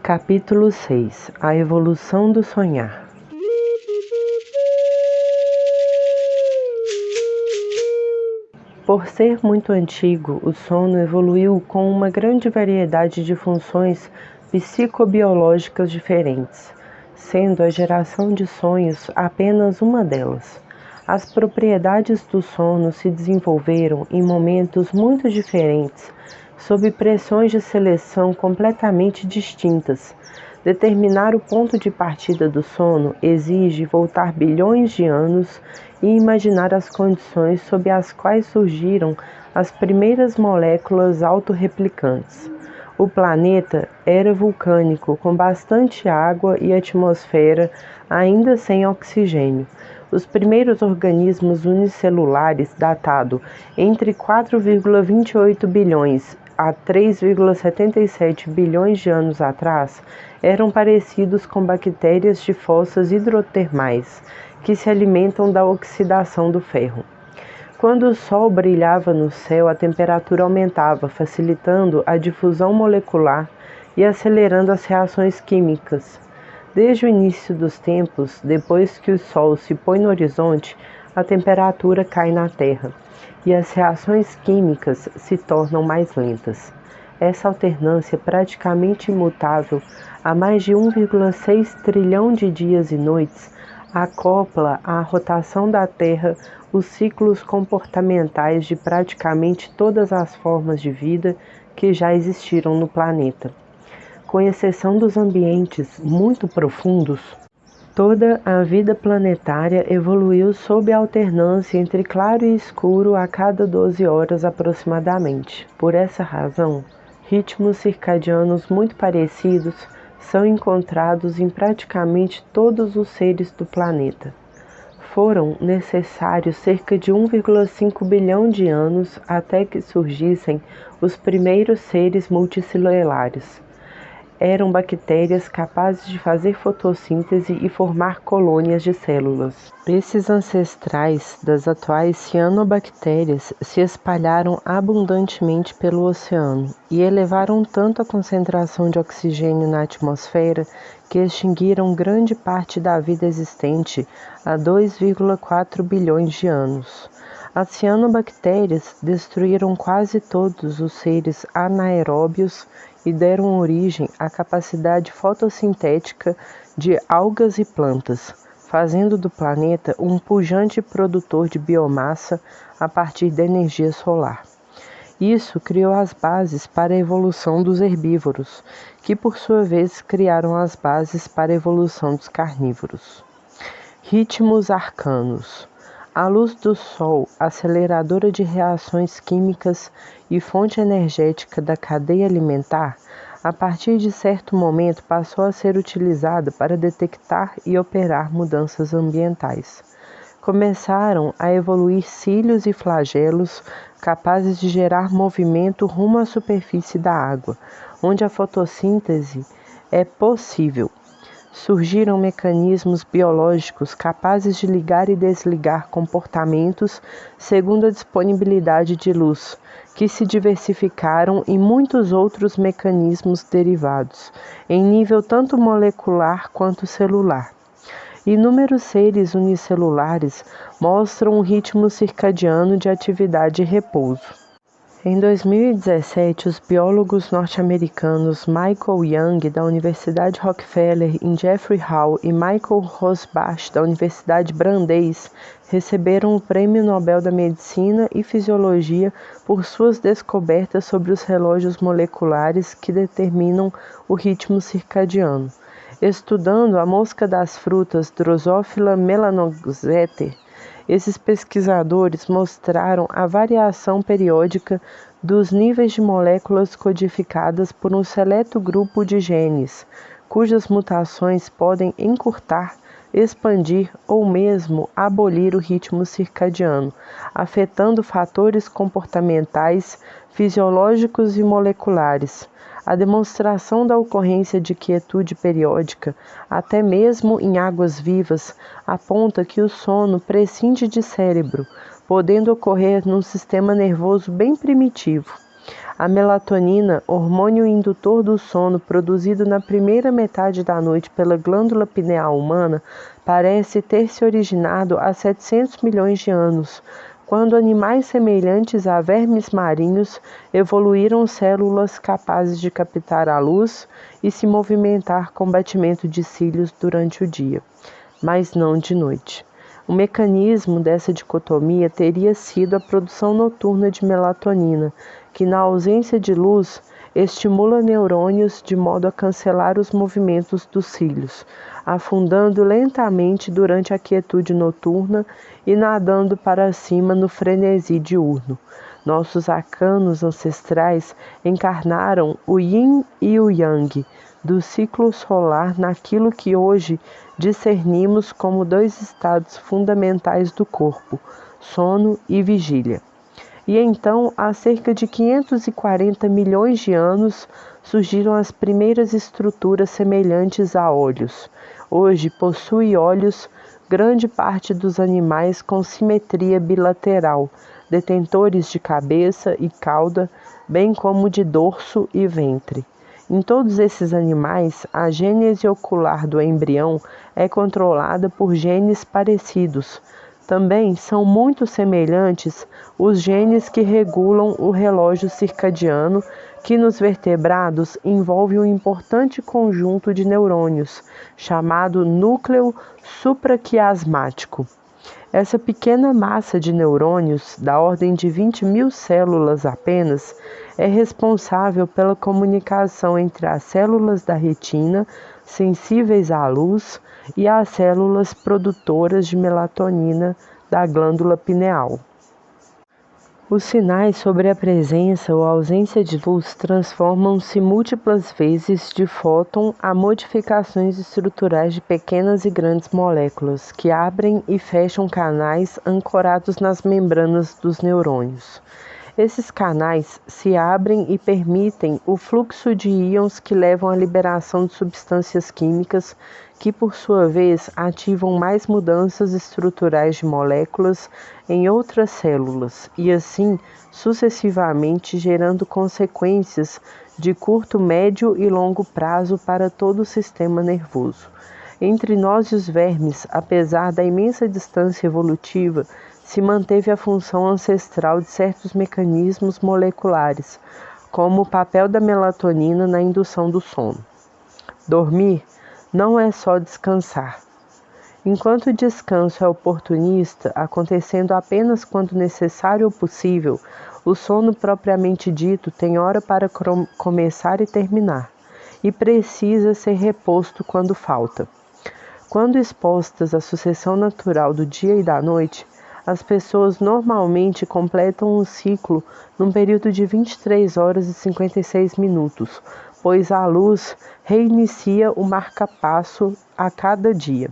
Capítulo 6 A evolução do sonhar. Por ser muito antigo, o sono evoluiu com uma grande variedade de funções psicobiológicas diferentes, sendo a geração de sonhos apenas uma delas. As propriedades do sono se desenvolveram em momentos muito diferentes, sob pressões de seleção completamente distintas. Determinar o ponto de partida do sono exige voltar bilhões de anos e imaginar as condições sob as quais surgiram as primeiras moléculas autorreplicantes. O planeta era vulcânico, com bastante água e atmosfera, ainda sem oxigênio. Os primeiros organismos unicelulares, datado entre 4,28 bilhões a 3,77 bilhões de anos atrás, eram parecidos com bactérias de fossas hidrotermais, que se alimentam da oxidação do ferro. Quando o Sol brilhava no céu, a temperatura aumentava, facilitando a difusão molecular e acelerando as reações químicas. Desde o início dos tempos, depois que o Sol se põe no horizonte, a temperatura cai na Terra e as reações químicas se tornam mais lentas. Essa alternância praticamente imutável há mais de 1,6 trilhão de dias e noites acopla à rotação da Terra os ciclos comportamentais de praticamente todas as formas de vida que já existiram no planeta. Com exceção dos ambientes muito profundos, toda a vida planetária evoluiu sob a alternância entre claro e escuro a cada 12 horas aproximadamente. Por essa razão, ritmos circadianos muito parecidos são encontrados em praticamente todos os seres do planeta. Foram necessários cerca de 1,5 bilhão de anos até que surgissem os primeiros seres multicelulares. Eram bactérias capazes de fazer fotossíntese e formar colônias de células. Esses ancestrais das atuais cianobactérias se espalharam abundantemente pelo oceano e elevaram tanto a concentração de oxigênio na atmosfera que extinguiram grande parte da vida existente há 2,4 bilhões de anos. As cianobactérias destruíram quase todos os seres anaeróbios e deram origem à capacidade fotossintética de algas e plantas, fazendo do planeta um pujante produtor de biomassa a partir da energia solar. Isso criou as bases para a evolução dos herbívoros, que por sua vez criaram as bases para a evolução dos carnívoros. Ritmos arcanos. A luz do Sol, aceleradora de reações químicas e fonte energética da cadeia alimentar, a partir de certo momento passou a ser utilizada para detectar e operar mudanças ambientais. Começaram a evoluir cílios e flagelos capazes de gerar movimento rumo à superfície da água, onde a fotossíntese é possível. Surgiram mecanismos biológicos capazes de ligar e desligar comportamentos segundo a disponibilidade de luz, que se diversificaram em muitos outros mecanismos derivados, em nível tanto molecular quanto celular. Inúmeros seres unicelulares mostram um ritmo circadiano de atividade e repouso. Em 2017, os biólogos norte-americanos Michael Young, da Universidade Rockefeller, em Jeffrey Hall, e Michael Rosbash, da Universidade Brandeis, receberam o Prêmio Nobel da Medicina e Fisiologia por suas descobertas sobre os relógios moleculares que determinam o ritmo circadiano. Estudando a mosca das frutas Drosophila melanogaster, esses pesquisadores mostraram a variação periódica dos níveis de moléculas codificadas por um seleto grupo de genes, cujas mutações podem encurtar, expandir ou mesmo abolir o ritmo circadiano, afetando fatores comportamentais, fisiológicos e moleculares. A demonstração da ocorrência de quietude periódica, até mesmo em águas vivas, aponta que o sono prescinde de cérebro, podendo ocorrer num sistema nervoso bem primitivo. A melatonina, hormônio indutor do sono produzido na primeira metade da noite pela glândula pineal humana, parece ter se originado há 700 milhões de anos, quando animais semelhantes a vermes marinhos evoluíram células capazes de captar a luz e se movimentar com batimento de cílios durante o dia, mas não de noite. O mecanismo dessa dicotomia teria sido a produção noturna de melatonina, que, na ausência de luz, estimula neurônios de modo a cancelar os movimentos dos cílios, afundando lentamente durante a quietude noturna e nadando para cima no frenesi diurno. Nossos arcanos ancestrais encarnaram o yin e o yang do ciclo solar naquilo que hoje discernimos como dois estados fundamentais do corpo, sono e vigília. E então, há cerca de 540 milhões de anos, surgiram as primeiras estruturas semelhantes a olhos. Hoje possui olhos grande parte dos animais com simetria bilateral, detentores de cabeça e cauda, bem como de dorso e ventre. Em todos esses animais, a gênese ocular do embrião é controlada por genes parecidos. Também são muito semelhantes os genes que regulam o relógio circadiano, que nos vertebrados envolve um importante conjunto de neurônios, chamado núcleo supraquiasmático. Essa pequena massa de neurônios, da ordem de 20 mil células apenas, é responsável pela comunicação entre as células da retina, sensíveis à luz, e as células produtoras de melatonina da glândula pineal. Os sinais sobre a presença ou ausência de luz transformam-se múltiplas vezes de fóton a modificações estruturais de pequenas e grandes moléculas, que abrem e fecham canais ancorados nas membranas dos neurônios. Esses canais se abrem e permitem o fluxo de íons que levam à liberação de substâncias químicas que, por sua vez, ativam mais mudanças estruturais de moléculas em outras células e, assim, sucessivamente, gerando consequências de curto, médio e longo prazo para todo o sistema nervoso. Entre nós e os vermes, apesar da imensa distância evolutiva, se manteve a função ancestral de certos mecanismos moleculares, como o papel da melatonina na indução do sono. Dormir não é só descansar. Enquanto o descanso é oportunista, acontecendo apenas quando necessário ou possível, o sono propriamente dito tem hora para começar e terminar, e precisa ser reposto quando falta. Quando expostas à sucessão natural do dia e da noite, as pessoas normalmente completam um ciclo num período de 23 horas e 56 minutos, pois a luz reinicia o marca-passo a cada dia.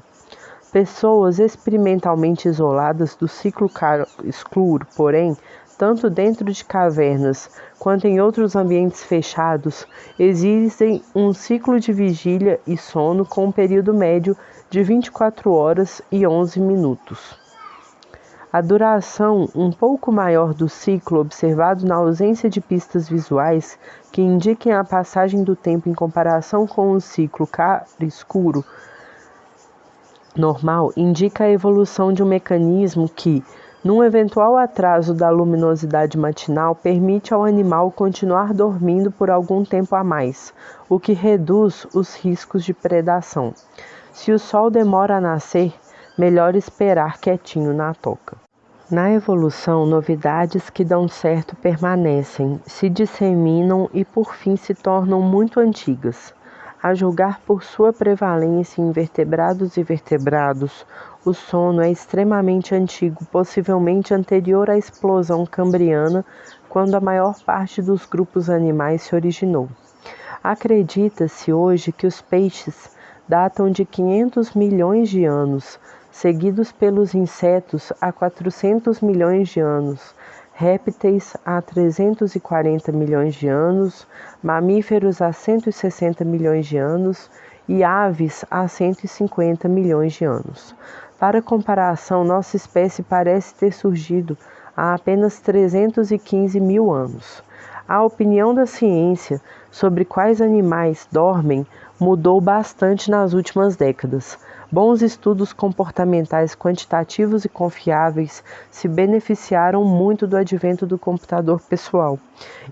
Pessoas experimentalmente isoladas do ciclo escuro, porém, tanto dentro de cavernas quanto em outros ambientes fechados, exigem um ciclo de vigília e sono com um período médio de 24 horas e 11 minutos. A duração um pouco maior do ciclo, observado na ausência de pistas visuais que indiquem a passagem do tempo em comparação com o ciclo claro-escuro normal, indica a evolução de um mecanismo que, num eventual atraso da luminosidade matinal, permite ao animal continuar dormindo por algum tempo a mais, o que reduz os riscos de predação. Se o sol demora a nascer, melhor esperar quietinho na toca. Na evolução, novidades que dão certo permanecem, se disseminam e por fim se tornam muito antigas. A julgar por sua prevalência em vertebrados e vertebrados, o sono é extremamente antigo, possivelmente anterior à explosão cambriana, quando a maior parte dos grupos animais se originou. Acredita-se hoje que os peixes datam de 500 milhões de anos, seguidos pelos insetos há 400 milhões de anos, répteis há 340 milhões de anos, mamíferos há 160 milhões de anos e aves há 150 milhões de anos. Para comparação, nossa espécie parece ter surgido há apenas 315 mil anos. A opinião da ciência sobre quais animais dormem mudou bastante nas últimas décadas. Bons estudos comportamentais quantitativos e confiáveis se beneficiaram muito do advento do computador pessoal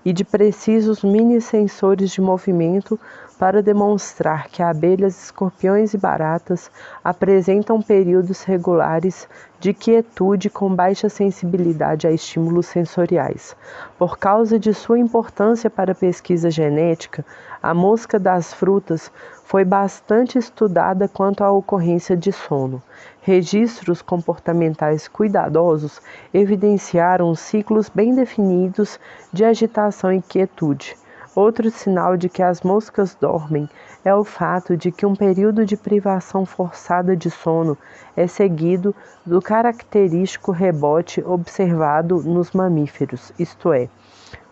e de precisos mini-sensores de movimento para demonstrar que abelhas, escorpiões e baratas apresentam períodos regulares de quietude com baixa sensibilidade a estímulos sensoriais. Por causa de sua importância para a pesquisa genética, a mosca das frutas foi bastante estudada quanto à ocorrência de sono. Registros comportamentais cuidadosos evidenciaram ciclos bem definidos de agitação e quietude. Outro sinal de que as moscas dormem é o fato de que um período de privação forçada de sono é seguido do característico rebote observado nos mamíferos, isto é,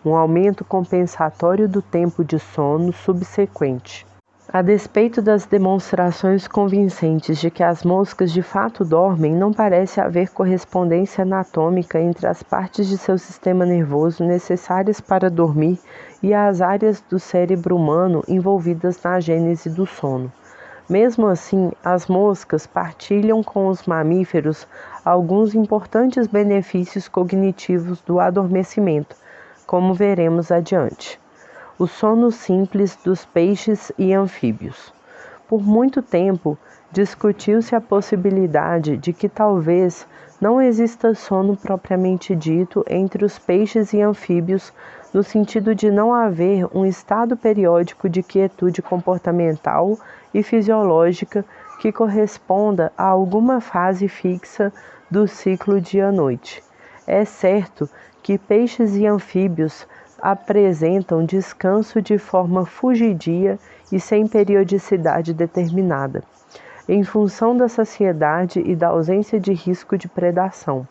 um aumento compensatório do tempo de sono subsequente. A despeito das demonstrações convincentes de que as moscas de fato dormem, não parece haver correspondência anatômica entre as partes de seu sistema nervoso necessárias para dormir e as áreas do cérebro humano envolvidas na gênese do sono. Mesmo assim, as moscas partilham com os mamíferos alguns importantes benefícios cognitivos do adormecimento, como veremos adiante. O sono simples dos peixes e anfíbios. Por muito tempo, discutiu-se a possibilidade de que talvez não exista sono propriamente dito entre os peixes e anfíbios, no sentido de não haver um estado periódico de quietude comportamental e fisiológica que corresponda a alguma fase fixa do ciclo dia-noite. É certo que peixes e anfíbios apresentam descanso de forma fugidia e sem periodicidade determinada, em função da saciedade e da ausência de risco de predação.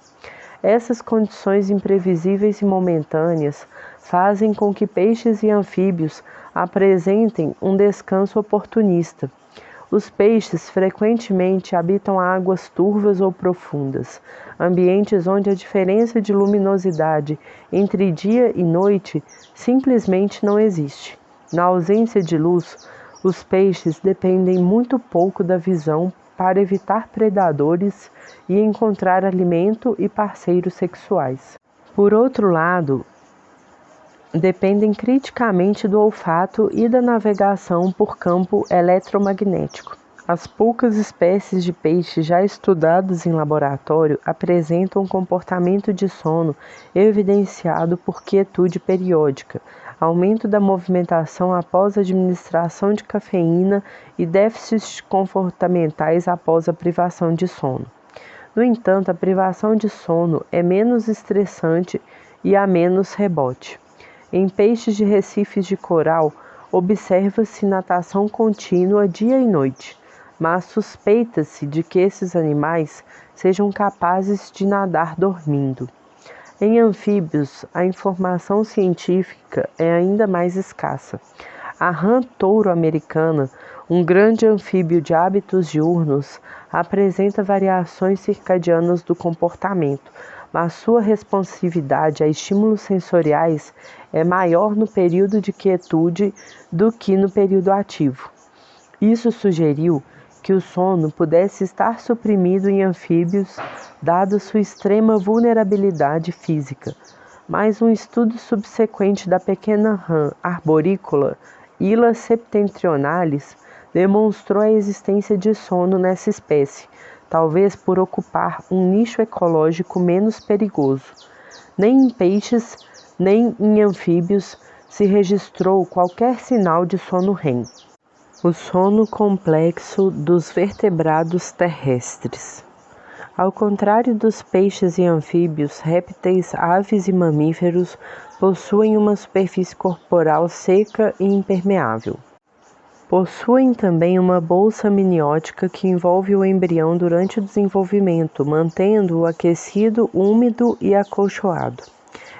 Essas condições imprevisíveis e momentâneas fazem com que peixes e anfíbios apresentem um descanso oportunista. Os peixes frequentemente habitam águas turvas ou profundas, ambientes onde a diferença de luminosidade entre dia e noite simplesmente não existe. Na ausência de luz, os peixes dependem muito pouco da visão para evitar predadores e encontrar alimento e parceiros sexuais. Por outro lado, dependem criticamente do olfato e da navegação por campo eletromagnético. As poucas espécies de peixes já estudadas em laboratório apresentam um comportamento de sono evidenciado por quietude periódica, aumento da movimentação após a administração de cafeína e déficits comportamentais após a privação de sono. No entanto, a privação de sono é menos estressante e há menos rebote. Em peixes de recifes de coral, observa-se natação contínua dia e noite, mas suspeita-se de que esses animais sejam capazes de nadar dormindo. Em anfíbios, a informação científica é ainda mais escassa. A rã touro americana, um grande anfíbio de hábitos diurnos, apresenta variações circadianas do comportamento, mas sua responsividade a estímulos sensoriais é maior no período de quietude do que no período ativo. Isso sugeriu que o sono pudesse estar suprimido em anfíbios, dada sua extrema vulnerabilidade física, mas um estudo subsequente da pequena rã arborícola, Hyla septentrionalis, demonstrou a existência de sono nessa espécie, talvez por ocupar um nicho ecológico menos perigoso. Nem em peixes, nem em anfíbios se registrou qualquer sinal de sono REM. O sono complexo dos vertebrados terrestres. Ao contrário dos peixes e anfíbios, répteis, aves e mamíferos possuem uma superfície corporal seca e impermeável. Possuem também uma bolsa amniótica que envolve o embrião durante o desenvolvimento, mantendo-o aquecido, úmido e acolchoado.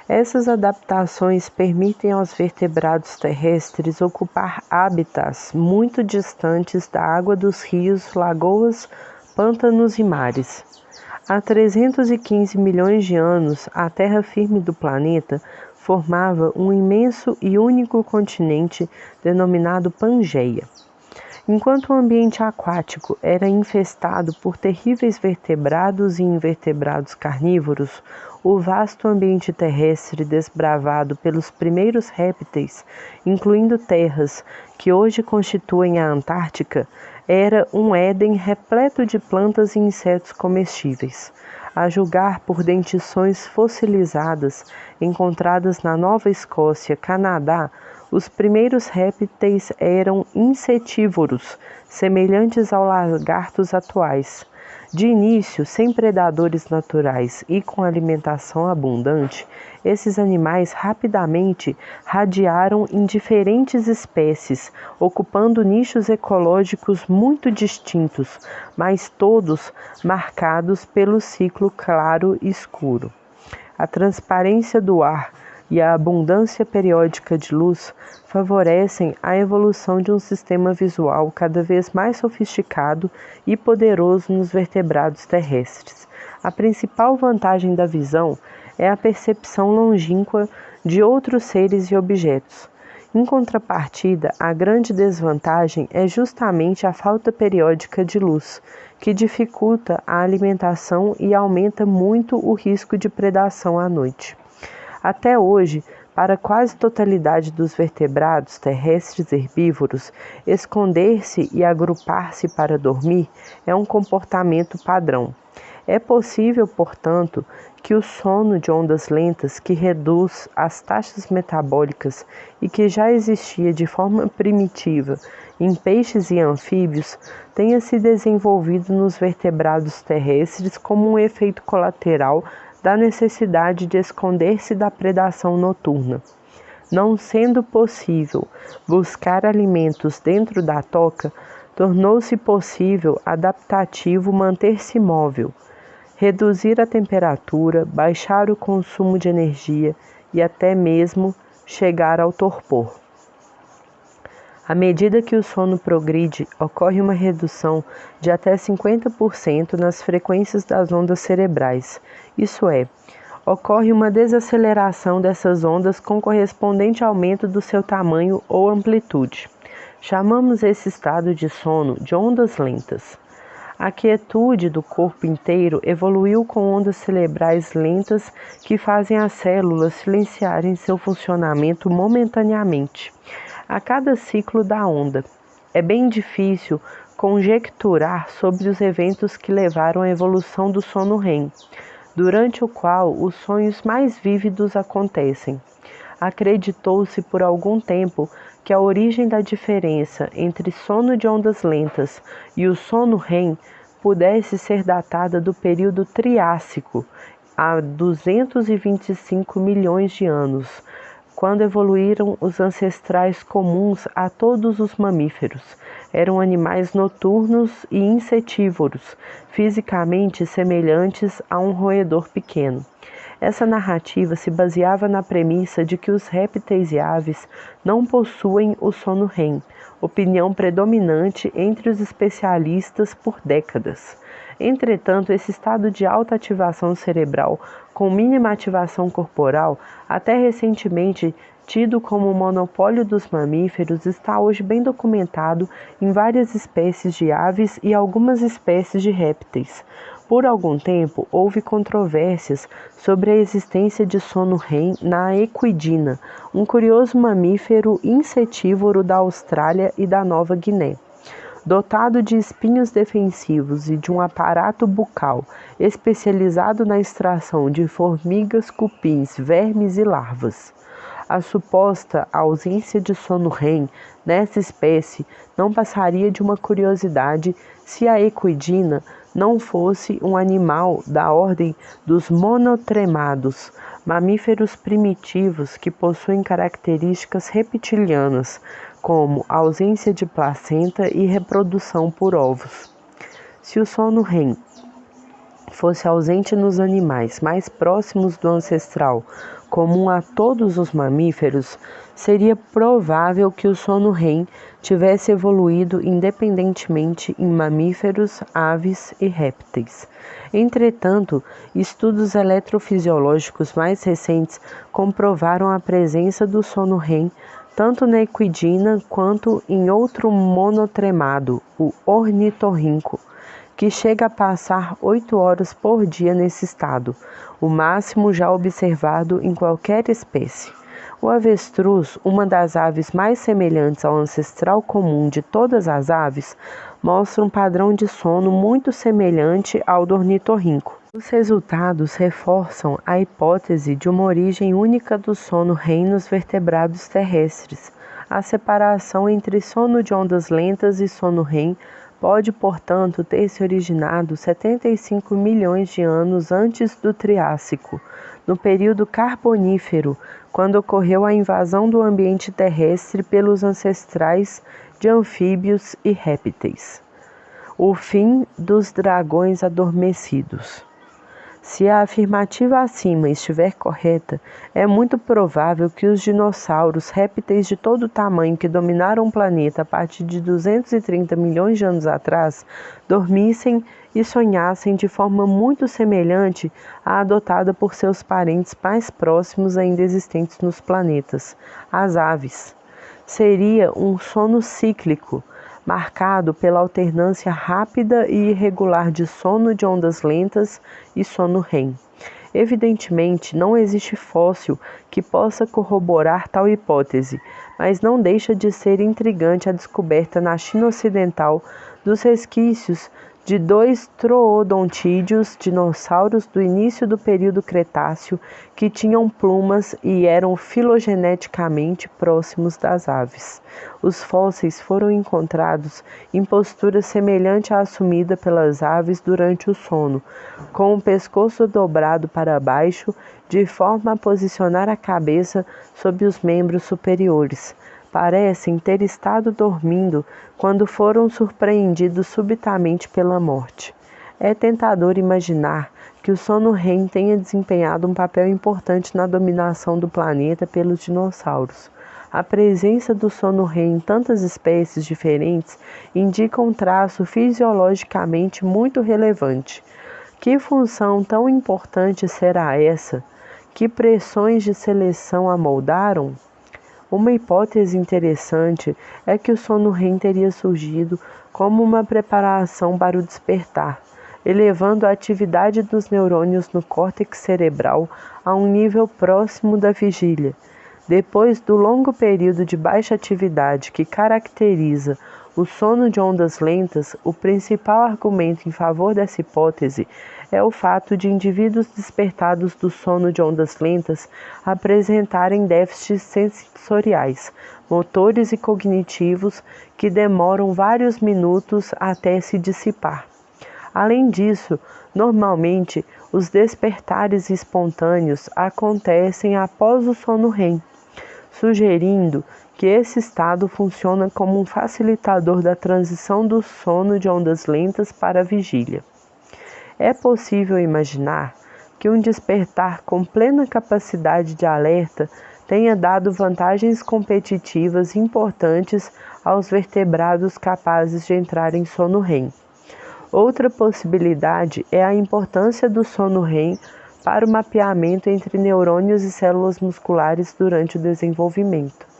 Essas adaptações permitem aos vertebrados terrestres ocupar hábitats muito distantes da água dos rios, lagoas, pântanos e mares. Há 315 milhões de anos, a terra firme do planeta formava um imenso e único continente denominado Pangeia. Enquanto o ambiente aquático era infestado por terríveis vertebrados e invertebrados carnívoros, o vasto ambiente terrestre desbravado pelos primeiros répteis, incluindo terras que hoje constituem a Antártica, era um Éden repleto de plantas e insetos comestíveis. A julgar por dentições fossilizadas encontradas na Nova Escócia, Canadá, os primeiros répteis eram insetívoros, semelhantes aos lagartos atuais. De início, sem predadores naturais e com alimentação abundante, esses animais rapidamente radiaram em diferentes espécies, ocupando nichos ecológicos muito distintos, mas todos marcados pelo ciclo claro e escuro. A transparência do ar e a abundância periódica de luz favorecem a evolução de um sistema visual cada vez mais sofisticado e poderoso nos vertebrados terrestres. A principal vantagem da visão é a percepção longínqua de outros seres e objetos. Em contrapartida, a grande desvantagem é justamente a falta periódica de luz, que dificulta a alimentação e aumenta muito o risco de predação à noite. Até hoje, para quase totalidade dos vertebrados terrestres herbívoros, esconder-se e agrupar-se para dormir é um comportamento padrão. É possível, portanto, que o sono de ondas lentas, que reduz as taxas metabólicas e que já existia de forma primitiva em peixes e anfíbios, tenha se desenvolvido nos vertebrados terrestres como um efeito colateral da necessidade de esconder-se da predação noturna. Não sendo possível buscar alimentos dentro da toca, tornou-se possível adaptativo manter-se imóvel, reduzir a temperatura, baixar o consumo de energia e até mesmo chegar ao torpor. À medida que o sono progride, ocorre uma redução de até 50% nas frequências das ondas cerebrais. Isso é, ocorre uma desaceleração dessas ondas com correspondente aumento do seu tamanho ou amplitude. Chamamos esse estado de sono de ondas lentas. A quietude do corpo inteiro evoluiu com ondas cerebrais lentas que fazem as células silenciarem seu funcionamento momentaneamente a cada ciclo da onda. É bem difícil conjecturar sobre os eventos que levaram à evolução do sono REM, durante o qual os sonhos mais vívidos acontecem. Acreditou-se por algum tempo que a origem da diferença entre sono de ondas lentas e o sono REM pudesse ser datada do período Triássico, há 225 milhões de anos, quando evoluíram os ancestrais comuns a todos os mamíferos. Eram animais noturnos e insetívoros, fisicamente semelhantes a um roedor pequeno. Essa narrativa se baseava na premissa de que os répteis e aves não possuem o sono REM, opinião predominante entre os especialistas por décadas. Entretanto, esse estado de alta ativação cerebral com mínima ativação corporal, até recentemente tido como monopólio dos mamíferos, está hoje bem documentado em várias espécies de aves e algumas espécies de répteis. Por algum tempo, houve controvérsias sobre a existência de sono REM na equidna, um curioso mamífero insetívoro da Austrália e da Nova Guiné. Dotado de espinhos defensivos e de um aparato bucal especializado na extração de formigas, cupins, vermes e larvas. A suposta ausência de sono REM nessa espécie não passaria de uma curiosidade se a equidna não fosse um animal da ordem dos monotremados, mamíferos primitivos que possuem características reptilianas, como ausência de placenta e reprodução por ovos. Se o sono REM fosse ausente nos animais mais próximos do ancestral, comum a todos os mamíferos, seria provável que o sono REM tivesse evoluído independentemente em mamíferos, aves e répteis. Entretanto, estudos eletrofisiológicos mais recentes comprovaram a presença do sono REM tanto na equidna quanto em outro monotremado, o ornitorrinco, que chega a passar 8 horas por dia nesse estado, o máximo já observado em qualquer espécie. O avestruz, uma das aves mais semelhantes ao ancestral comum de todas as aves, mostra um padrão de sono muito semelhante ao do ornitorrinco. Os resultados reforçam a hipótese de uma origem única do sono REM nos vertebrados terrestres. A separação entre sono de ondas lentas e sono REM pode, portanto, ter se originado 75 milhões de anos antes do Triássico, no período Carbonífero, quando ocorreu a invasão do ambiente terrestre pelos ancestrais de anfíbios e répteis. O fim dos dragões adormecidos. Se a afirmativa acima estiver correta, é muito provável que os dinossauros, répteis de todo tamanho que dominaram o planeta a partir de 230 milhões de anos atrás, dormissem e sonhassem de forma muito semelhante à adotada por seus parentes mais próximos ainda existentes nos planetas, as aves. Seria um sono cíclico, marcado pela alternância rápida e irregular de sono de ondas lentas e sono REM. Evidentemente, não existe fóssil que possa corroborar tal hipótese, mas não deixa de ser intrigante a descoberta na China Ocidental dos resquícios de 2 troodontídeos, dinossauros do início do período Cretáceo, que tinham plumas e eram filogeneticamente próximos das aves. Os fósseis foram encontrados em postura semelhante à assumida pelas aves durante o sono, com o pescoço dobrado para baixo, de forma a posicionar a cabeça sob os membros superiores. Parecem ter estado dormindo quando foram surpreendidos subitamente pela morte. É tentador imaginar que o sono REM tenha desempenhado um papel importante na dominação do planeta pelos dinossauros. A presença do sono REM em tantas espécies diferentes indica um traço fisiologicamente muito relevante. Que função tão importante será essa? Que pressões de seleção a moldaram? Uma hipótese interessante é que o sono REM teria surgido como uma preparação para o despertar, elevando a atividade dos neurônios no córtex cerebral a um nível próximo da vigília. Depois do longo período de baixa atividade que caracteriza o sono de ondas lentas, o principal argumento em favor dessa hipótese é o fato de indivíduos despertados do sono de ondas lentas apresentarem déficits sensoriais, motores e cognitivos que demoram vários minutos até se dissipar. Além disso, normalmente, os despertares espontâneos acontecem após o sono REM, sugerindo que esse estado funciona como um facilitador da transição do sono de ondas lentas para a vigília. É possível imaginar que um despertar com plena capacidade de alerta tenha dado vantagens competitivas importantes aos vertebrados capazes de entrar em sono REM. Outra possibilidade é a importância do sono REM para o mapeamento entre neurônios e células musculares durante o desenvolvimento.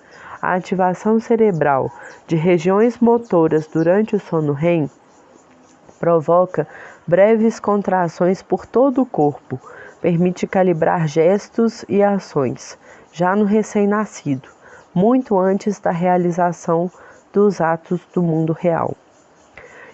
A ativação cerebral de regiões motoras durante o sono REM provoca breves contrações por todo o corpo, permite calibrar gestos e ações, já no recém-nascido, muito antes da realização dos atos do mundo real.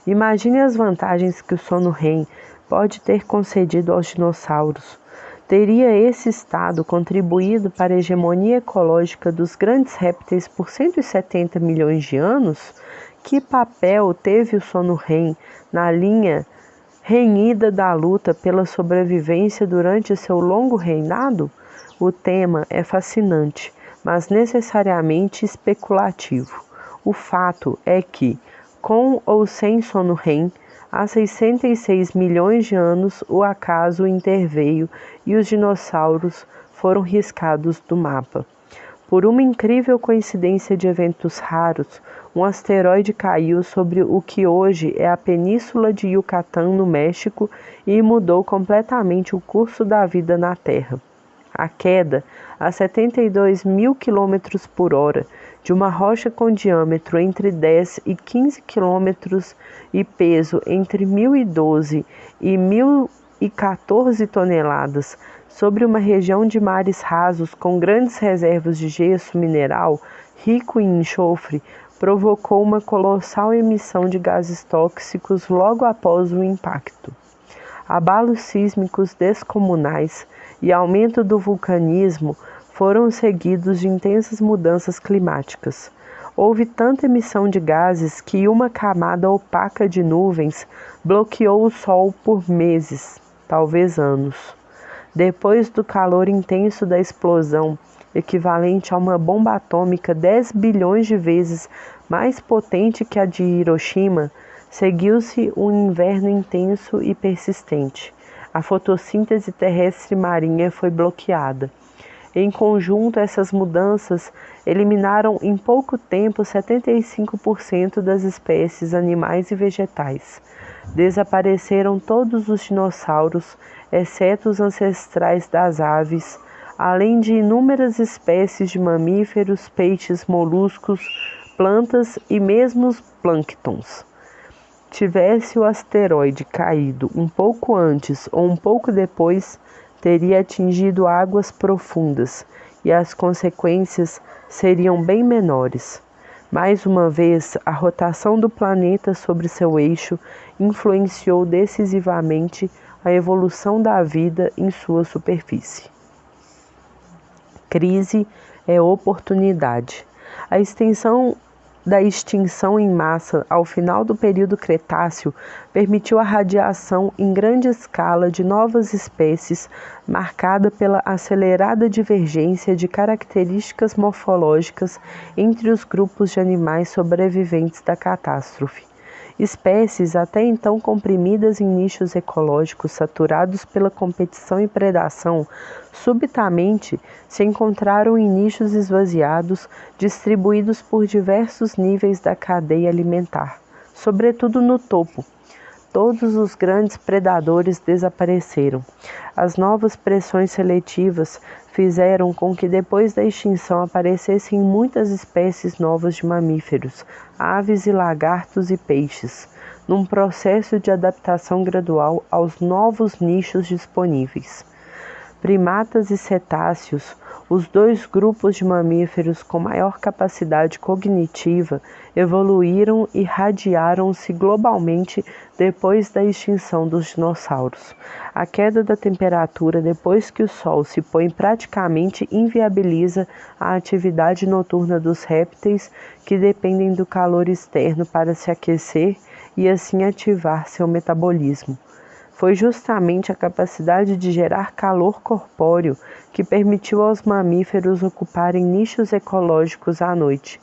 Imagine as vantagens que o sono REM pode ter concedido aos dinossauros. Teria esse estado contribuído para a hegemonia ecológica dos grandes répteis por 170 milhões de anos? Que papel teve o sono REM na linha renhida da luta pela sobrevivência durante seu longo reinado? O tema é fascinante, mas necessariamente especulativo. O fato é que, com ou sem sono REM, Há 66 milhões de anos, o acaso interveio e os dinossauros foram riscados do mapa. Por uma incrível coincidência de eventos raros, um asteroide caiu sobre o que hoje é a Península de Yucatán, no México, e mudou completamente o curso da vida na Terra. A queda, a 72 mil km por hora, de uma rocha com diâmetro entre 10 e 15 km e peso entre 1.012 e 1.014 toneladas, sobre uma região de mares rasos com grandes reservas de gesso mineral rico em enxofre, provocou uma colossal emissão de gases tóxicos logo após o impacto. Abalos sísmicos descomunais e aumento do vulcanismo foram seguidos de intensas mudanças climáticas. Houve tanta emissão de gases que uma camada opaca de nuvens bloqueou o Sol por meses, talvez anos. Depois do calor intenso da explosão, equivalente a uma bomba atômica 10 bilhões de vezes mais potente que a de Hiroshima, seguiu-se um inverno intenso e persistente. A fotossíntese terrestre marinha foi bloqueada. Em conjunto, essas mudanças eliminaram em pouco tempo 75% das espécies animais e vegetais. Desapareceram todos os dinossauros, exceto os ancestrais das aves, além de inúmeras espécies de mamíferos, peixes, moluscos, plantas e mesmo os plânctons. Tivesse o asteroide caído um pouco antes ou um pouco depois, teria atingido águas profundas e as consequências seriam bem menores. Mais uma vez, a rotação do planeta sobre seu eixo influenciou decisivamente a evolução da vida em sua superfície. Crise é oportunidade. A extensão da extinção em massa ao final do período Cretáceo permitiu a radiação em grande escala de novas espécies, marcada pela acelerada divergência de características morfológicas entre os grupos de animais sobreviventes da catástrofe. Espécies até então comprimidas em nichos ecológicos saturados pela competição e predação, subitamente se encontraram em nichos esvaziados, distribuídos por diversos níveis da cadeia alimentar, sobretudo no topo. Todos os grandes predadores desapareceram. As novas pressões seletivas fizeram com que depois da extinção aparecessem muitas espécies novas de mamíferos, aves e lagartos e peixes, num processo de adaptação gradual aos novos nichos disponíveis. Primatas e cetáceos, os dois grupos de mamíferos com maior capacidade cognitiva, evoluíram e radiaram-se globalmente depois da extinção dos dinossauros. A queda da temperatura depois que o Sol se põe praticamente inviabiliza a atividade noturna dos répteis, que dependem do calor externo para se aquecer e assim ativar seu metabolismo. Foi justamente a capacidade de gerar calor corpóreo que permitiu aos mamíferos ocuparem nichos ecológicos à noite,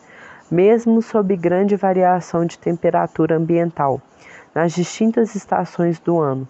mesmo sob grande variação de temperatura ambiental, nas distintas estações do ano.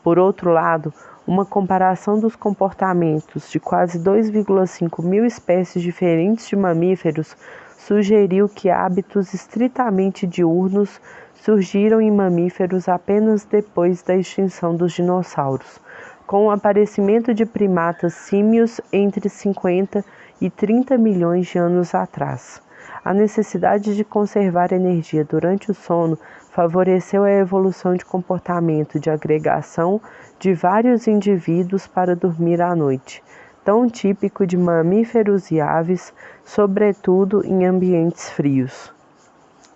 Por outro lado, uma comparação dos comportamentos de quase 2,5 mil espécies diferentes de mamíferos sugeriu que hábitos estritamente diurnos surgiram em mamíferos apenas depois da extinção dos dinossauros, com o aparecimento de primatas símios entre 50 e 30 milhões de anos atrás. A necessidade de conservar energia durante o sono favoreceu a evolução de comportamento de agregação de vários indivíduos para dormir à noite, tão típico de mamíferos e aves, sobretudo em ambientes frios.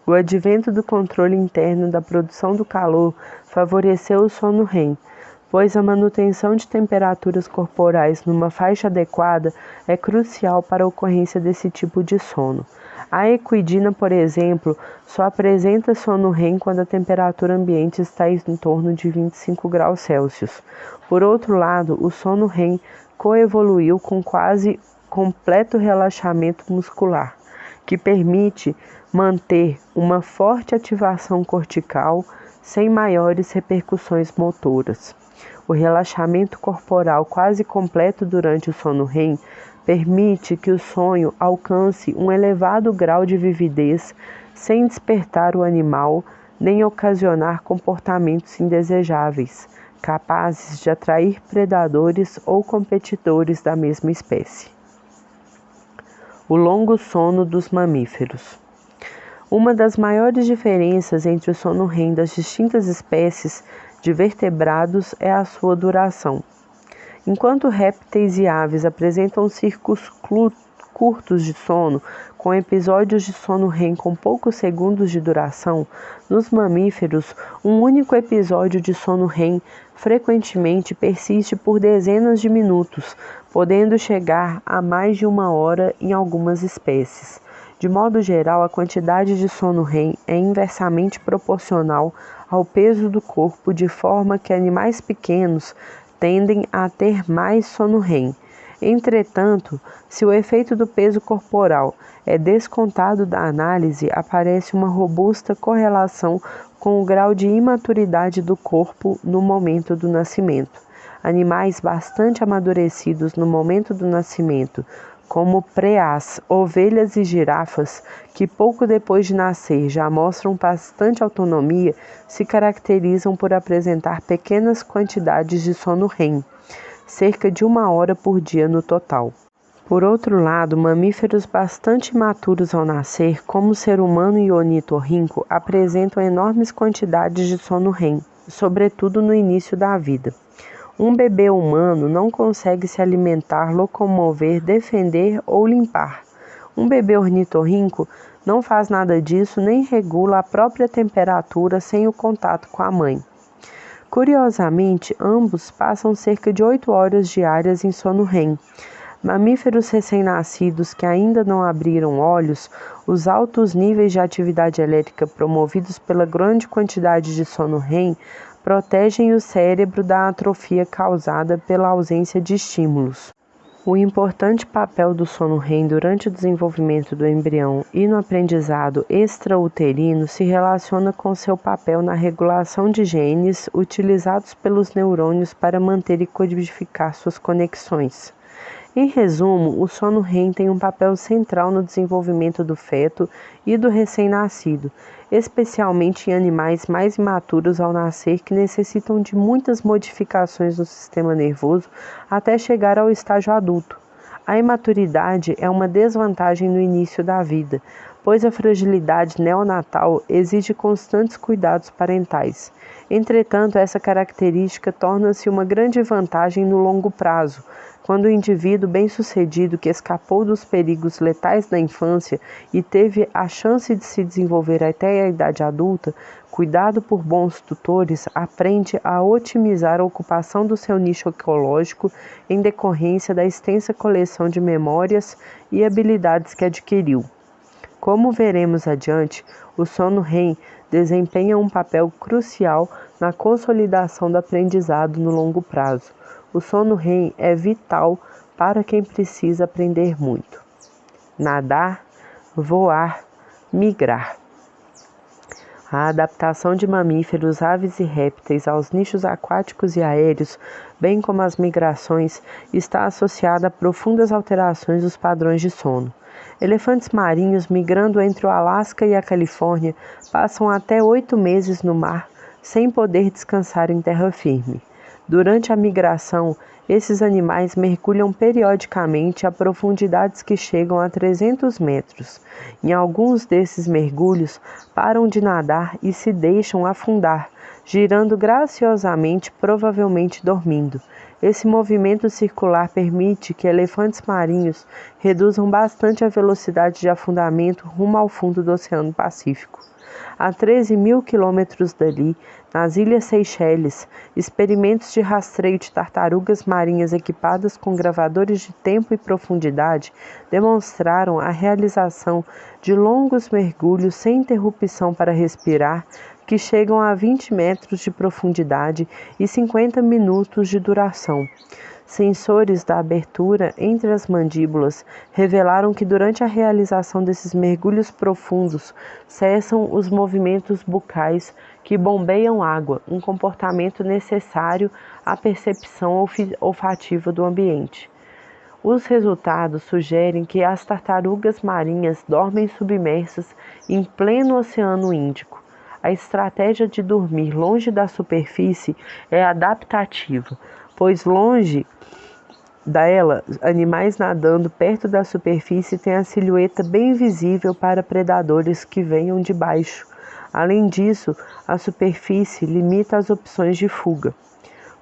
O advento do controle interno da produção do calor favoreceu o sono REM, pois a manutenção de temperaturas corporais numa faixa adequada é crucial para a ocorrência desse tipo de sono. A equidna, por exemplo, só apresenta sono REM quando a temperatura ambiente está em torno de 25 graus Celsius. Por outro lado, o sono REM coevoluiu com quase completo relaxamento muscular, que permite manter uma forte ativação cortical sem maiores repercussões motoras. O relaxamento corporal quase completo durante o sono REM permite que o sonho alcance um elevado grau de vividez sem despertar o animal nem ocasionar comportamentos indesejáveis, capazes de atrair predadores ou competidores da mesma espécie. O longo sono dos mamíferos. Uma das maiores diferenças entre o sono REM das distintas espécies de vertebrados é a sua duração. Enquanto répteis e aves apresentam ciclos curtos de sono, com episódios de sono REM com poucos segundos de duração, nos mamíferos, um único episódio de sono REM frequentemente persiste por dezenas de minutos, podendo chegar a mais de 1 hora em algumas espécies. De modo geral, a quantidade de sono REM é inversamente proporcional ao peso do corpo, de forma que animais pequenos tendem a ter mais sono REM. Entretanto, se o efeito do peso corporal é descontado da análise, aparece uma robusta correlação com o grau de imaturidade do corpo no momento do nascimento. Animais bastante amadurecidos no momento do nascimento, como preás, ovelhas e girafas, que pouco depois de nascer já mostram bastante autonomia, se caracterizam por apresentar pequenas quantidades de sono REM, cerca de 1 hora por dia no total. Por outro lado, mamíferos bastante imaturos ao nascer, como o ser humano e o ornitorrinco, apresentam enormes quantidades de sono REM, sobretudo no início da vida. Um bebê humano não consegue se alimentar, locomover, defender ou limpar. Um bebê ornitorrinco não faz nada disso nem regula a própria temperatura sem o contato com a mãe. Curiosamente, ambos passam cerca de 8 horas diárias em sono REM. Mamíferos recém-nascidos que ainda não abriram olhos, os altos níveis de atividade elétrica promovidos pela grande quantidade de sono REM protegem o cérebro da atrofia causada pela ausência de estímulos. O importante papel do sono REM durante o desenvolvimento do embrião e no aprendizado extrauterino se relaciona com seu papel na regulação de genes utilizados pelos neurônios para manter e codificar suas conexões. Em resumo, o sono REM tem um papel central no desenvolvimento do feto e do recém-nascido, especialmente em animais mais imaturos ao nascer que necessitam de muitas modificações no sistema nervoso até chegar ao estágio adulto. A imaturidade é uma desvantagem no início da vida, pois a fragilidade neonatal exige constantes cuidados parentais. Entretanto, essa característica torna-se uma grande vantagem no longo prazo, quando o indivíduo bem-sucedido que escapou dos perigos letais da infância e teve a chance de se desenvolver até a idade adulta, cuidado por bons tutores, aprende a otimizar a ocupação do seu nicho ecológico em decorrência da extensa coleção de memórias e habilidades que adquiriu. Como veremos adiante, o sono REM desempenha um papel crucial na consolidação do aprendizado no longo prazo. O sono REM é vital para quem precisa aprender muito. Nadar, voar, migrar. A adaptação de mamíferos, aves e répteis aos nichos aquáticos e aéreos, bem como as migrações, está associada a profundas alterações dos padrões de sono. Elefantes marinhos migrando entre o Alasca e a Califórnia passam até 8 meses no mar sem poder descansar em terra firme. Durante a migração, esses animais mergulham periodicamente a profundidades que chegam a 300 metros. Em alguns desses mergulhos, param de nadar e se deixam afundar, girando graciosamente, provavelmente dormindo. Esse movimento circular permite que elefantes marinhos reduzam bastante a velocidade de afundamento rumo ao fundo do Oceano Pacífico. A 13.000 quilômetros dali, nas Ilhas Seychelles, experimentos de rastreio de tartarugas marinhas equipadas com gravadores de tempo e profundidade demonstraram a realização de longos mergulhos sem interrupção para respirar, que chegam a 20 metros de profundidade e 50 minutos de duração. Sensores da abertura entre as mandíbulas revelaram que durante a realização desses mergulhos profundos cessam os movimentos bucais que bombeiam água, um comportamento necessário à percepção olfativa do ambiente. Os resultados sugerem que as tartarugas marinhas dormem submersas em pleno Oceano Índico. A estratégia de dormir longe da superfície é adaptativa, pois longe dela, animais nadando perto da superfície têm a silhueta bem visível para predadores que venham de baixo. Além disso, a superfície limita as opções de fuga.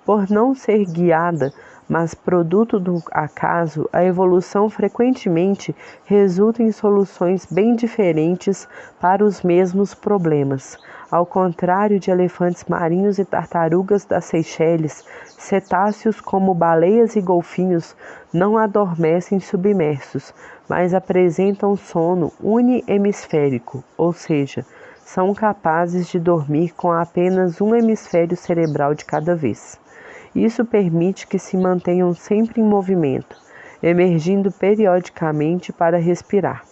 Por não ser guiada, mas produto do acaso, a evolução frequentemente resulta em soluções bem diferentes para os mesmos problemas. Ao contrário de elefantes marinhos e tartarugas das Seychelles, cetáceos como baleias e golfinhos não adormecem submersos, mas apresentam sono uniemisférico, ou seja, são capazes de dormir com apenas um hemisfério cerebral de cada vez. Isso permite que se mantenham sempre em movimento, emergindo periodicamente para respirar.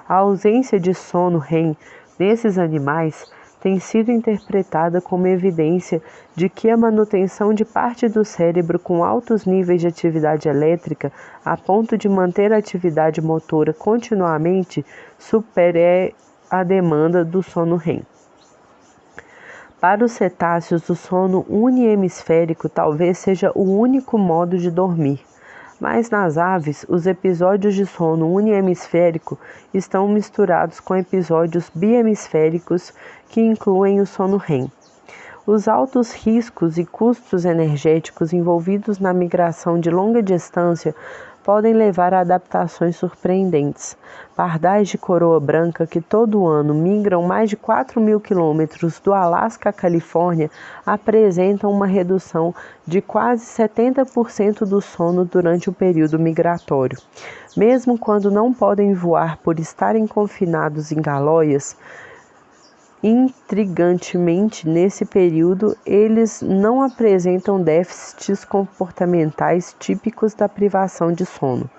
A ausência de sono REM nesses animais tem sido interpretada como evidência de que a manutenção de parte do cérebro com altos níveis de atividade elétrica, a ponto de manter a atividade motora continuamente, supera a demanda do sono REM. Para os cetáceos, o sono uniemisférico talvez seja o único modo de dormir, mas nas aves, os episódios de sono uniemisférico estão misturados com episódios biemisféricos que incluem o sono REM. Os altos riscos e custos energéticos envolvidos na migração de longa distância podem levar a adaptações surpreendentes. Pardais de coroa branca que todo ano migram mais de 4.000 quilômetros do Alasca à Califórnia apresentam uma redução de quase 70% do sono durante o período migratório. Mesmo quando não podem voar por estarem confinados em galóias, intrigantemente, nesse período, eles não apresentam déficits comportamentais típicos da privação de sono.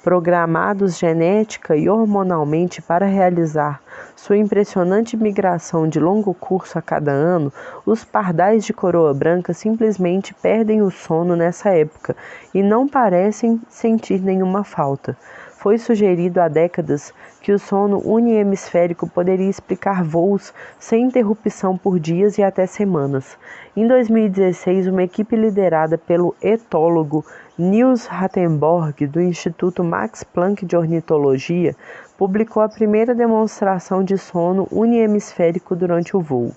Programados genética e hormonalmente para realizar sua impressionante migração de longo curso a cada ano, os pardais de coroa branca simplesmente perdem o sono nessa época e não parecem sentir nenhuma falta. Foi sugerido há décadas que o sono uniemisférico poderia explicar voos sem interrupção por dias e até semanas. Em 2016, uma equipe liderada pelo etólogo Niels Rattenborg, do Instituto Max Planck de Ornitologia, publicou a primeira demonstração de sono uniemisférico durante o voo.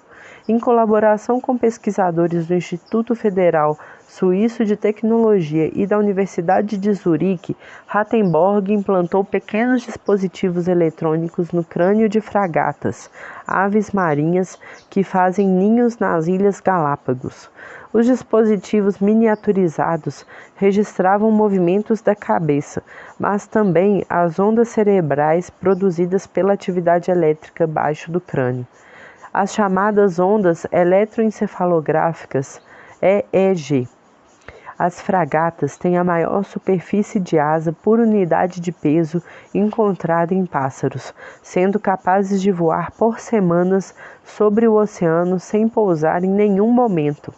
Em colaboração com pesquisadores do Instituto Federal Suíço de Tecnologia e da Universidade de Zurique, Rattenborg implantou pequenos dispositivos eletrônicos no crânio de fragatas, aves marinhas que fazem ninhos nas Ilhas Galápagos. Os dispositivos miniaturizados registravam movimentos da cabeça, mas também as ondas cerebrais produzidas pela atividade elétrica abaixo do crânio. As chamadas ondas eletroencefalográficas, EEG. As fragatas têm a maior superfície de asa por unidade de peso encontrada em pássaros, sendo capazes de voar por semanas sobre o oceano sem pousar em nenhum momento.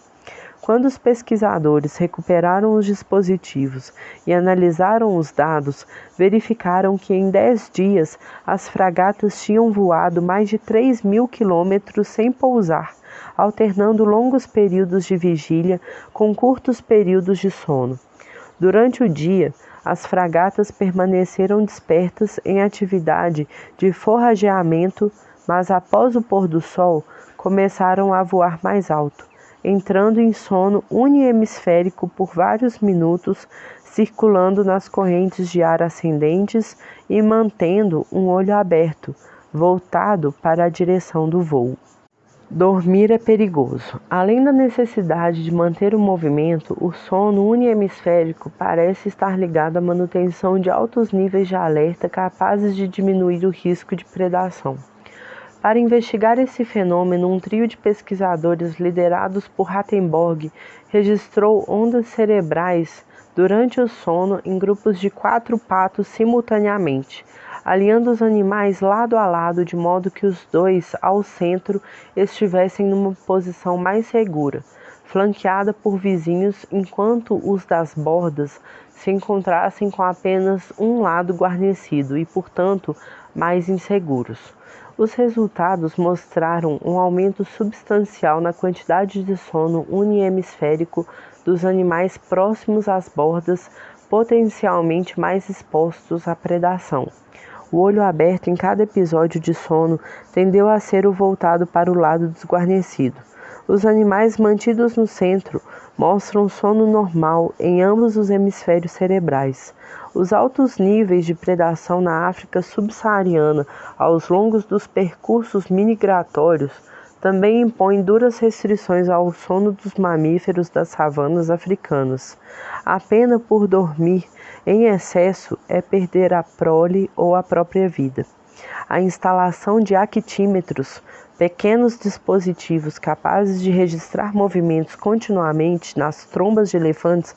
Quando os pesquisadores recuperaram os dispositivos e analisaram os dados, verificaram que em 10 dias as fragatas tinham voado mais de 3.000 quilômetros sem pousar, alternando longos períodos de vigília com curtos períodos de sono. Durante o dia, as fragatas permaneceram despertas em atividade de forrageamento, mas após o pôr do sol, começaram a voar mais alto, entrando em sono uniemisférico por vários minutos, circulando nas correntes de ar ascendentes e mantendo um olho aberto, voltado para a direção do voo. Dormir é perigoso. Além da necessidade de manter o movimento, o sono uniemisférico parece estar ligado à manutenção de altos níveis de alerta capazes de diminuir o risco de predação. Para investigar esse fenômeno, um trio de pesquisadores liderados por Rattenborg registrou ondas cerebrais durante o sono em grupos de 4 patos simultaneamente, alinhando os animais lado a lado de modo que os dois ao centro estivessem numa posição mais segura, flanqueada por vizinhos, enquanto os das bordas se encontrassem com apenas um lado guarnecido e, portanto, mais inseguros. Os resultados mostraram um aumento substancial na quantidade de sono unihemisférico dos animais próximos às bordas, potencialmente mais expostos à predação. O olho aberto em cada episódio de sono tendeu a ser o voltado para o lado desguarnecido. Os animais mantidos no centro mostram sono normal em ambos os hemisférios cerebrais. Os altos níveis de predação na África subsaariana ao longo dos percursos migratórios também impõem duras restrições ao sono dos mamíferos das savanas africanas. A pena por dormir em excesso é perder a prole ou a própria vida. A instalação de actímetros, pequenos dispositivos capazes de registrar movimentos continuamente nas trombas de elefantes,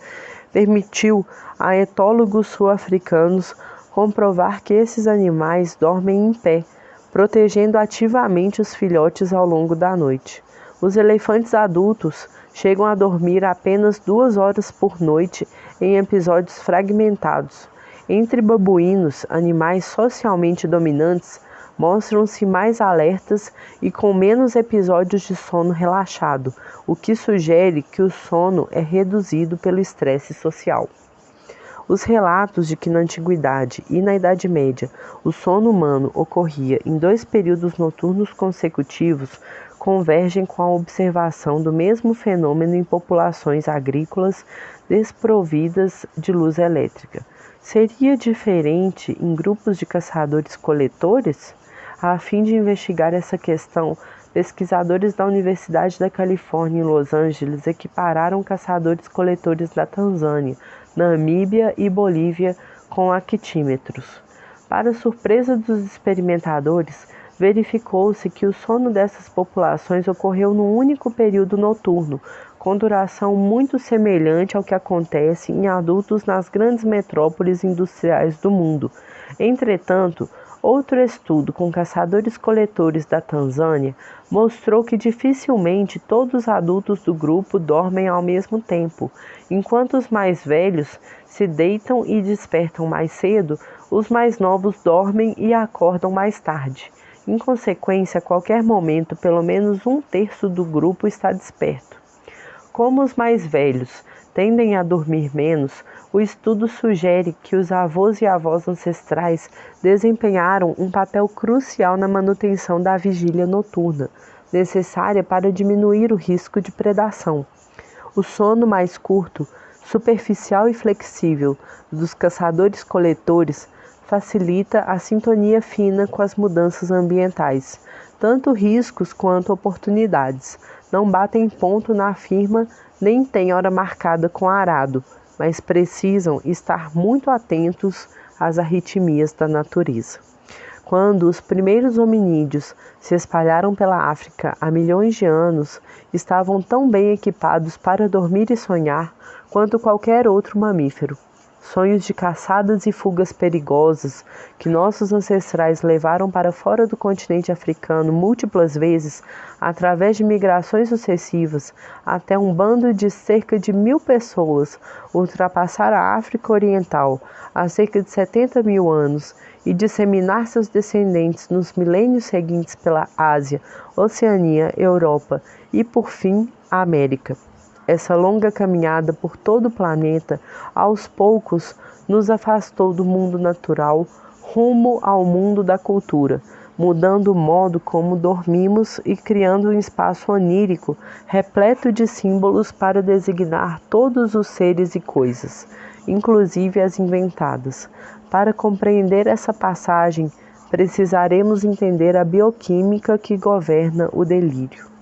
permitiu a etólogos sul-africanos comprovar que esses animais dormem em pé, protegendo ativamente os filhotes ao longo da noite. Os elefantes adultos chegam a dormir apenas 2 horas por noite em episódios fragmentados. Entre babuínos, animais socialmente dominantes, mostram-se mais alertas e com menos episódios de sono relaxado, o que sugere que o sono é reduzido pelo estresse social. Os relatos de que na Antiguidade e na Idade Média o sono humano ocorria em 2 períodos noturnos consecutivos convergem com a observação do mesmo fenômeno em populações agrícolas desprovidas de luz elétrica. Seria diferente em grupos de caçadores-coletores? A fim de investigar essa questão, pesquisadores da Universidade da Califórnia em Los Angeles equipararam caçadores-coletores da Tanzânia, Namíbia e Bolívia com actímetros. Para surpresa dos experimentadores, verificou-se que o sono dessas populações ocorreu num único período noturno, com duração muito semelhante ao que acontece em adultos nas grandes metrópoles industriais do mundo. Entretanto, outro estudo com caçadores-coletores da Tanzânia mostrou que dificilmente todos os adultos do grupo dormem ao mesmo tempo. Enquanto os mais velhos se deitam e despertam mais cedo, os mais novos dormem e acordam mais tarde. Em consequência, a qualquer momento, pelo menos 1/3 do grupo está desperto. Como os mais velhos tendem a dormir menos, o estudo sugere que os avós e avós ancestrais desempenharam um papel crucial na manutenção da vigília noturna, necessária para diminuir o risco de predação. O sono mais curto, superficial e flexível dos caçadores-coletores facilita a sintonia fina com as mudanças ambientais. Tanto riscos quanto oportunidades não batem ponto na firma nem têm hora marcada com arado, mas precisam estar muito atentos às arritmias da natureza. Quando os primeiros hominídeos se espalharam pela África há milhões de anos, estavam tão bem equipados para dormir e sonhar quanto qualquer outro mamífero. Sonhos de caçadas e fugas perigosas que nossos ancestrais levaram para fora do continente africano múltiplas vezes, através de migrações sucessivas, até um bando de cerca de 1.000 pessoas ultrapassar a África Oriental há cerca de 70 mil anos e disseminar seus descendentes nos milênios seguintes pela Ásia, Oceania, Europa e, por fim, a América. Essa longa caminhada por todo o planeta, aos poucos, nos afastou do mundo natural rumo ao mundo da cultura, mudando o modo como dormimos e criando um espaço onírico repleto de símbolos para designar todos os seres e coisas, inclusive as inventadas. Para compreender essa passagem, precisaremos entender a bioquímica que governa o delírio.